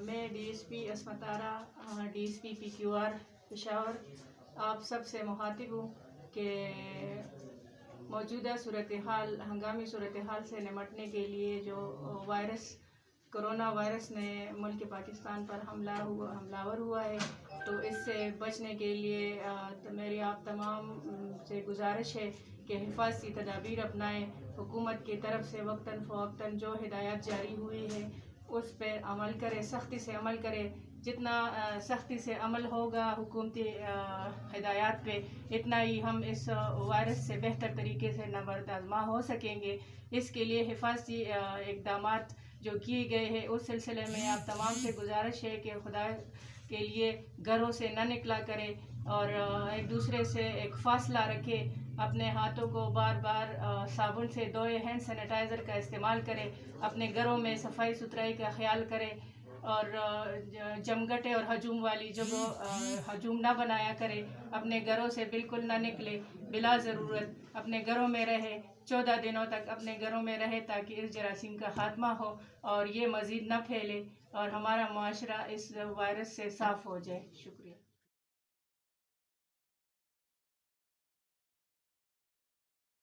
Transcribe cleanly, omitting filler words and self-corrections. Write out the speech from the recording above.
میں D S P Ismat Ara D S P PQR Peshawar آپ سب سے مخاطب ہوں کہ موجودہ صورتحال ہنگامی صورتحال سے نمٹنے کے لیے جو کرونا وائرس نے ملک پاکستان پر حملہ ہوا ہے، تو اس سے بچنے کے لیے میری آپ تمام سے گزارش ہے کہ حفاظتی تدابیر اپنائیں۔ حکومت کی طرف سے وقتاً فوقتاً جو ہدایات جاری ہوئی ہے اس پہ عمل کرے، سختی سے عمل کرے۔ جتنا سختی سے عمل ہوگا حکومتی ہدایات پہ، اتنا ہی ہم اس وائرس سے بہتر طریقے سے نبرد آزما ہو سکیں گے۔ اس کے لیے حفاظتی اقدامات جو کیے گئے ہیں، اس سلسلے میں آپ تمام سے گزارش ہے کہ خدا کے لیے گھروں سے نہ نکلا کرے اور ایک دوسرے سے ایک فاصلہ رکھے، اپنے ہاتھوں کو بار بار صابن سے دھوئے، ہینڈ سینیٹائزر کا استعمال کرے، اپنے گھروں میں صفائی ستھرائی کا خیال کرے اور جمگٹے اور ہجوم والی جگہ ہجوم نہ بنایا کرے، اپنے گھروں سے بالکل نہ نکلے، بلا ضرورت اپنے گھروں میں رہے، 14 دنوں تک اپنے گھروں میں رہے تاکہ اس جراثیم کا خاتمہ ہو اور یہ مزید نہ پھیلے اور ہمارا معاشرہ اس وائرس سے صاف ہو جائے۔ شکریہ۔